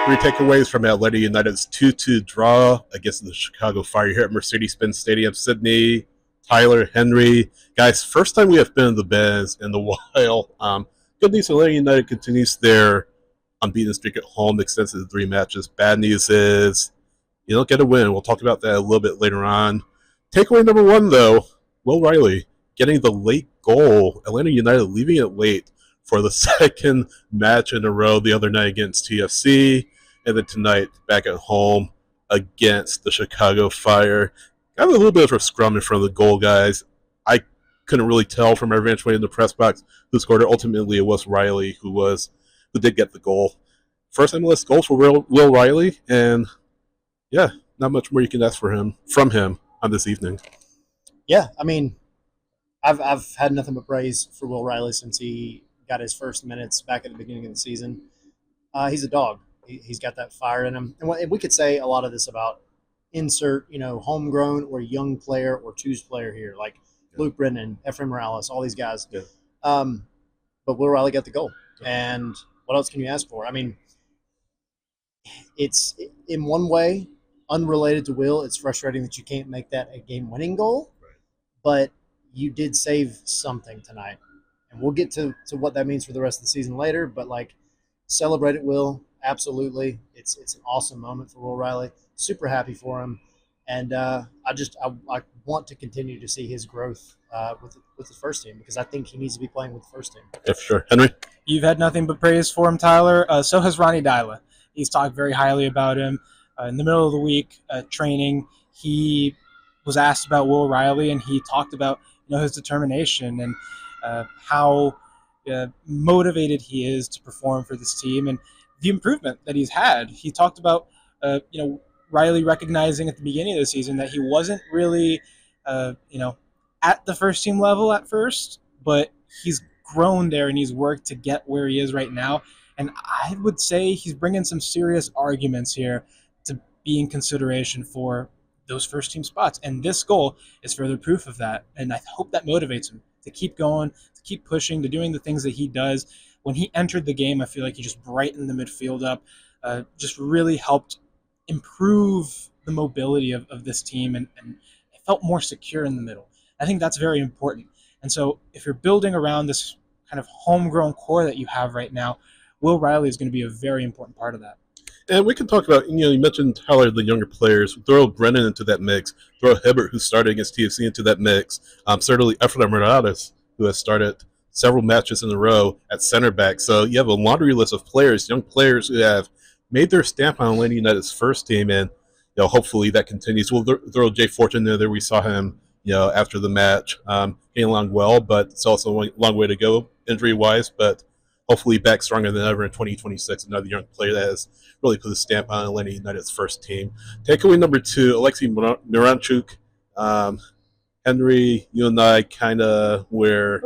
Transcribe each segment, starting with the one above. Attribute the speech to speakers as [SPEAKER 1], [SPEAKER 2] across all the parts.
[SPEAKER 1] Three takeaways from Atlanta United's 2-2 draw against the Chicago Fire here at Mercedes-Benz Stadium. Sydney, Tyler, Henry. Guys, first time we have been in the Benz in a while. Good news, Atlanta United continues their unbeaten streak at home, extends to 3 matches. Bad news is you don't get a win. We'll talk about that a little bit later on. Takeaway number 1, though, Will Reilly getting the late goal. Atlanta United leaving it late for the second match in a row the other night against TFC, and then tonight back at home against the Chicago Fire. Got a little bit of a scrum in front of the goal, guys. I couldn't really tell from our vantage point in the press box who scored it. Ultimately, it was Reilly who did get the goal. First MLS goal for Will Reilly, and yeah, not much more you can ask from him on this evening.
[SPEAKER 2] Yeah, I mean, I've had nothing but praise for Will Reilly since he got his first minutes back at the beginning of the season. He's a dog. He's got that fire in him. And we could say a lot of this about insert, homegrown or young player or choose player here, like Luke Brennan, Efrain Morales, all these guys. Yeah. But Will Reilly got the goal. And what else can you ask for? I mean, it's in one way unrelated to Will. It's frustrating that you can't make that a game-winning goal, right. But you did save something tonight. And we'll get to what that means for the rest of the season later, but celebrate it, Will. Absolutely. It's an awesome moment for Will Reilly. Super happy for him. And I want to continue to see his growth with the first team, because I think he needs to be playing with the first team.
[SPEAKER 1] Yeah, for sure. Henry?
[SPEAKER 3] You've had nothing but praise for him, Tyler. So has Ronnie Dyla. He's talked very highly about him. In the middle of the week training, he was asked about Will Reilly, and he talked about his determination and how motivated he is to perform for this team and the improvement that he's had. He talked about, Reilly recognizing at the beginning of the season that he wasn't really, at the first team level at first, but he's grown there and he's worked to get where he is right now. And I would say he's bringing some serious arguments here to be in consideration for those first team spots. And this goal is further proof of that. And I hope that motivates him to keep going, to keep pushing, to doing the things that he does. When he entered the game, I feel like he just brightened the midfield up, just really helped improve the mobility of this team, and it felt more secure in the middle. I think that's very important. And so if you're building around this kind of homegrown core that you have right now, Will Reilly is going to be a very important part of that.
[SPEAKER 1] And we can talk about, you mentioned Tyler, the younger players. Throw Brennan into that mix. Throw Hibbert, who started against TFC, into that mix. Certainly Efrain Morales, who has started several matches in a row at center back. So you have a laundry list of players, young players who have made their stamp on Atlanta United's first team, and hopefully that continues. We'll throw Jay Fortune in there. We saw him, after the match, getting along well, but it's also a long way to go injury-wise. But hopefully back stronger than ever in 2026. Another young player that has really put a stamp on Atlanta United's first team. Takeaway number 2, Alexei Miranchuk. Henry, you and I kind of were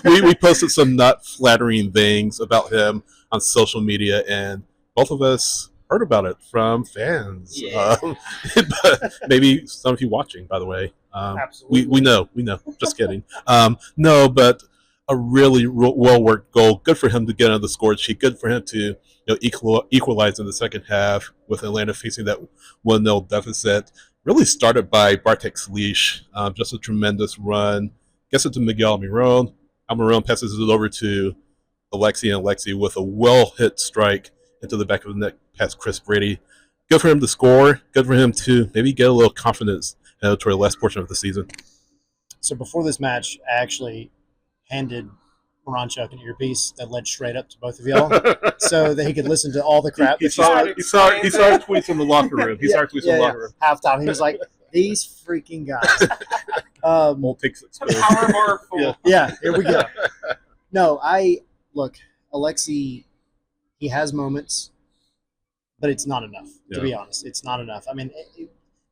[SPEAKER 1] we posted some not flattering things about him on social media, and both of us heard about it from fans.
[SPEAKER 3] Yeah.
[SPEAKER 1] But maybe some of you watching, by the way.
[SPEAKER 3] Absolutely.
[SPEAKER 1] We know. Just kidding. No, but a really well-worked goal. Good for him to get on the score sheet. Good for him to equalize in the second half with Atlanta facing that 1-0 deficit. Really started by Bartek Slisz. Just a tremendous run. Gets it to Miguel Almiron. Almiron passes it over to Alexei, and Alexei with a well-hit strike into the back of the net past Chris Brady. Good for him to score. Good for him to maybe get a little confidence toward the last portion of the season.
[SPEAKER 2] So before this match, I actually handed Miranchuk an earpiece that led straight up to both of y'all so that he could listen to all the crap.
[SPEAKER 1] He saw our tweets in the locker room. He saw our tweets in the locker room.
[SPEAKER 2] Halftime, he was like, these freaking guys.
[SPEAKER 3] Power bar full.
[SPEAKER 2] Yeah, here we go. No, look, Alexei, he has moments, but it's not enough, to be honest. It's not enough. I mean,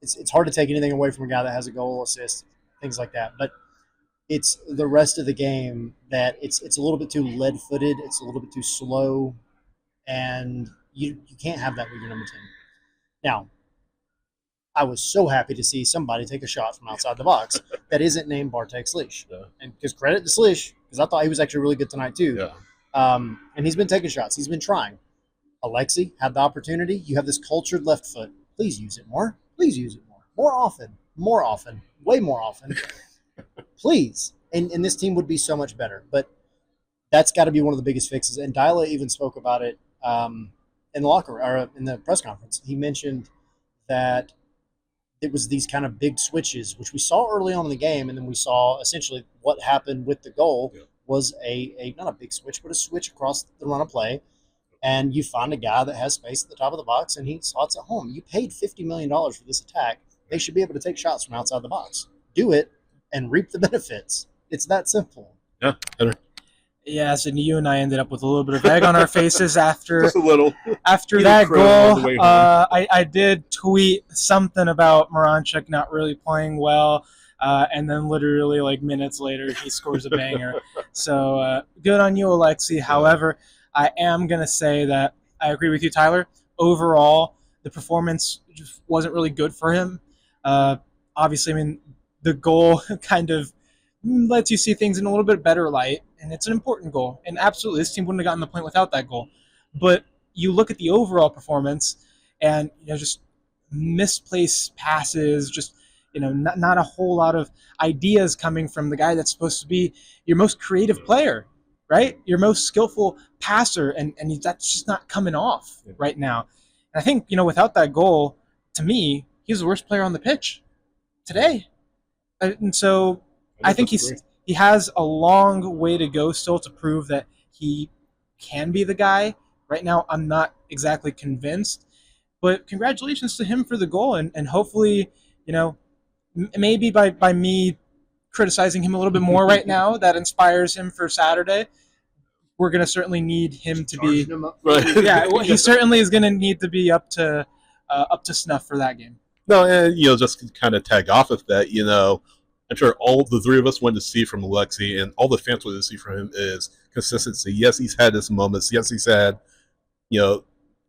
[SPEAKER 2] it's hard to take anything away from a guy that has a goal, assist, things like that. But it's the rest of the game that it's a little bit too lead-footed. It's a little bit too slow, and you can't have that with your number 10. Now, I was so happy to see somebody take a shot from outside the box that isn't named Bartek Slisz. Yeah. And because credit to Slisz, because I thought he was actually really good tonight too.
[SPEAKER 1] Yeah.
[SPEAKER 2] And he's been taking shots. He's been trying. Alexi had the opportunity. You have this cultured left foot. Please use it more. Please use it more often, way more often. Please. And this team would be so much better. But that's got to be one of the biggest fixes. And Dyla even spoke about it in the locker or in the press conference. He mentioned that it was these kind of big switches, which we saw early on in the game, and then we saw essentially what happened with the goal was a not a big switch, but a switch across the run of play. And you find a guy that has space at the top of the box, and he slots at home. You paid $50 million for this attack. They should be able to take shots from outside the box. Do it and reap the benefits. It's that simple.
[SPEAKER 1] Yeah.
[SPEAKER 3] Yes, and you and I ended up with a little bit of egg on our faces after
[SPEAKER 1] Just a little.
[SPEAKER 3] after that goal. I did tweet something about Moranchuk not really playing well, and then literally like minutes later he scores a banger. So good on you, Alexi. However, I am gonna say that I agree with you, Tyler. Overall, the performance just wasn't really good for him. Obviously, I mean the goal kind of lets you see things in a little bit better light, and it's an important goal. And absolutely, this team wouldn't have gotten the point without that goal. But you look at the overall performance, and just misplaced passes, just not a whole lot of ideas coming from the guy that's supposed to be your most creative player, right? Your most skillful passer, and that's just not coming off right now. And I think without that goal, to me, he's the worst player on the pitch today, and so. I think he has a long way to go still to prove that he can be the guy. Right now, I'm not exactly convinced, but congratulations to him for the goal, and hopefully, maybe by me criticizing him a little bit more right now, that inspires him for Saturday. We're going to certainly need him to be yeah. Well, he certainly is going to need to be up to snuff for that game.
[SPEAKER 1] No, and just to kind of tag off of that, I'm sure all the three of us wanted to see from Alexi, and all the fans wanted to see from him is consistency. Yes, he's had his moments. Yes, he's had,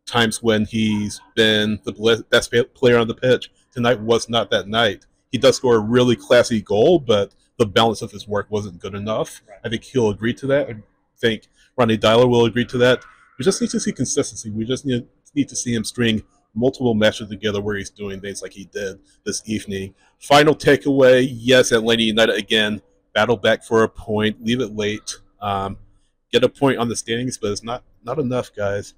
[SPEAKER 1] times when he's been the best player on the pitch. Tonight was not that night. He does score a really classy goal, but the balance of his work wasn't good enough. Right. I think he'll agree to that. I think Ronnie Dyler will agree to that. We just need to see consistency. We just need to see him string multiple matches together where he's doing things like he did this evening. Final takeaway, yes, Atlanta United again, battle back for a point, leave it late, get a point on the standings, but it's not enough, guys.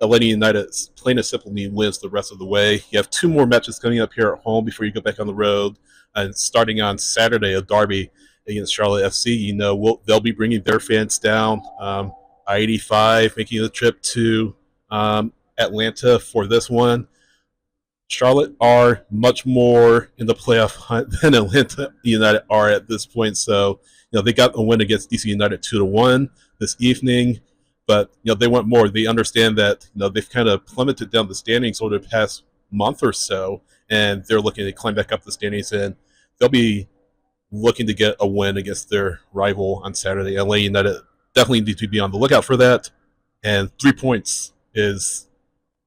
[SPEAKER 1] Atlanta United, plain and simply, wins the rest of the way. You have 2 more matches coming up here at home before you go back on the road, and starting on Saturday, a derby against Charlotte FC. They'll be bringing their fans down, I-85, making the trip to Atlanta for this one. Charlotte are much more in the playoff hunt than Atlanta United are at this point. So, they got a win against DC United 2-1 this evening, but they want more. They understand that they've kind of plummeted down the standings over the past month or so, and they're looking to climb back up the standings, and they'll be looking to get a win against their rival on Saturday. LA United definitely need to be on the lookout for that, and 3 points is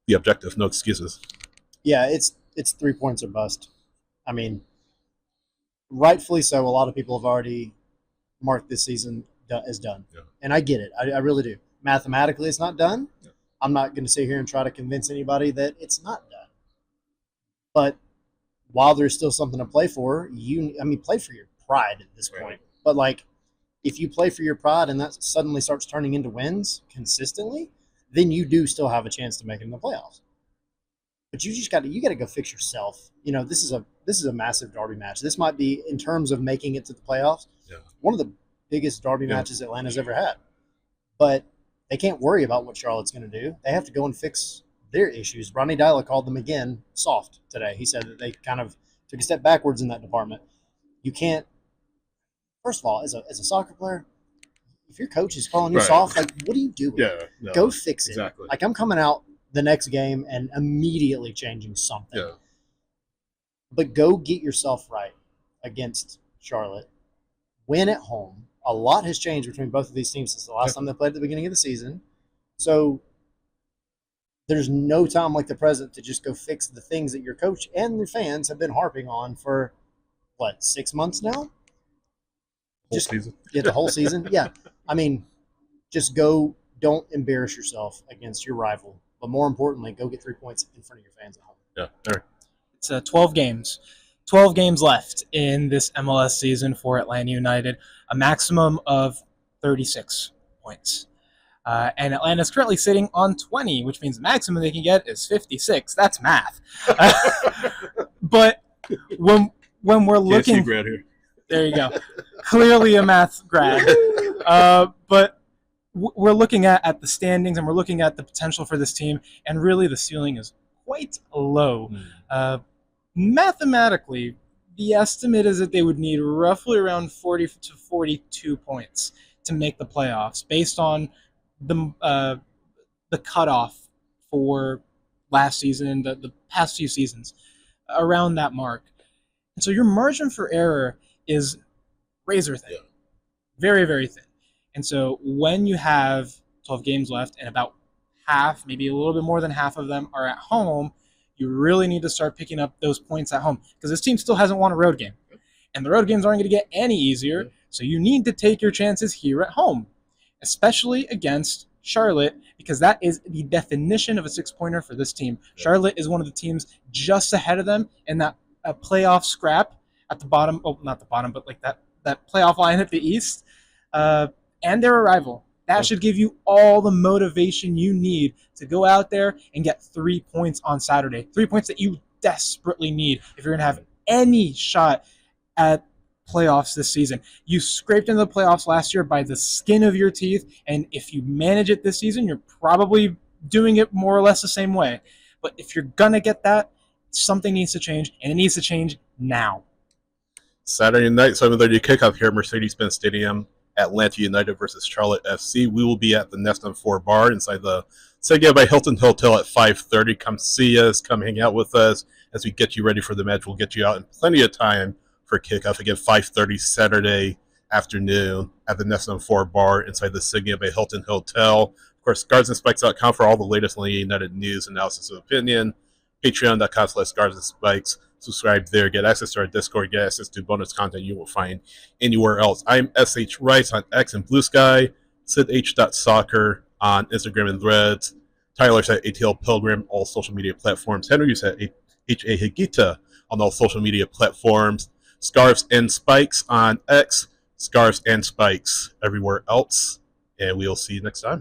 [SPEAKER 1] the objective. No excuses.
[SPEAKER 2] Yeah, it's 3 points or bust. I mean, rightfully so. A lot of people have already marked this season as done, and I get it. I really do. Mathematically, it's not done. Yeah. I'm not going to sit here and try to convince anybody that it's not done. But while there's still something to play for, play for your pride at this point. But if you play for your pride and that suddenly starts turning into wins consistently, then you do still have a chance to make it in the playoffs. But you got to go fix yourself. This is a massive derby match. This might be, in terms of making it to the playoffs, one of the biggest derby matches Atlanta's ever had. But they can't worry about what Charlotte's going to do. They have to go and fix their issues. Ronnie Dyla called them again soft today. He said that they kind of took a step backwards in that department. You can't. First of all, as a soccer player, if your coach is calling you soft, what are you doing?
[SPEAKER 1] Yeah, no,
[SPEAKER 2] go fix it.
[SPEAKER 1] Exactly.
[SPEAKER 2] I'm coming out the next game and immediately changing something.
[SPEAKER 1] Yeah.
[SPEAKER 2] But go get yourself right against Charlotte. Win at home. A lot has changed between both of these teams since the last time they played at the beginning of the season. So there's no time like the present to just go fix the things that your coach and your fans have been harping on for, 6 months now?
[SPEAKER 1] Whole season.
[SPEAKER 2] Yeah, the whole season. Yeah. Just go don't embarrass yourself against your rival. But more importantly, go get 3 points in front of your fans at home.
[SPEAKER 1] Yeah. All right.
[SPEAKER 3] It's 12 games. 12 games left in this MLS season for Atlanta United, a maximum of 36 points. And Atlanta's currently sitting on 20, which means the maximum they can get is 56. That's math. But when we're looking,
[SPEAKER 1] grad here.
[SPEAKER 3] there you go. Clearly a math grad. But we're looking at the standings and we're looking at the potential for this team, and really the ceiling is quite low. Mathematically, the estimate is that they would need roughly around 40 to 42 points to make the playoffs, based on the cutoff for last season and the past few seasons, around that mark. And so your margin for error is razor thin, very, very thin. And so when you have 12 games left and about half, maybe a little bit more than half of them are at home, you really need to start picking up those points at home, because this team still hasn't won a road game. And the road games aren't going to get any easier, so you need to take your chances here at home, especially against Charlotte, because that is the definition of a six-pointer for this team. Charlotte is one of the teams just ahead of them in that playoff scrap at the bottom, not the bottom, but like that playoff line at the East, and they're a rival. That should give you all the motivation you need to go out there and get 3 points on Saturday. 3 points that you desperately need if you're going to have any shot at playoffs this season. You scraped into the playoffs last year by the skin of your teeth, and if you manage it this season, you're probably doing it more or less the same way. But if you're going to get that, something needs to change, and it needs to change now.
[SPEAKER 1] Saturday night, 7:30 kickoff here at Mercedes-Benz Stadium. Atlanta United versus Charlotte FC. We will be at the Nest on 4 bar inside the Seguin by Hilton Hotel at 5:30. Come see us. Come hang out with us as we get you ready for the match. We'll get you out in plenty of time for kickoff. Again, 5:30 Saturday afternoon at the Nest on 4 bar inside the Seguin by Hilton Hotel. Of course, guardsandspikes.com for all the latest Atlanta United news, analysis, and opinion. Patreon.com/guardsandspikes. Subscribe there, get access to our Discord, get access to bonus content you will find anywhere else. I'm SH Rice on X and Blue Sky, SidH.soccer on Instagram and Threads, Tyler's at ATL Pilgrim, all social media platforms, Henry's at HA Higita on all social media platforms, Scarves and Spikes on X, Scarves and Spikes everywhere else, and we'll see you next time.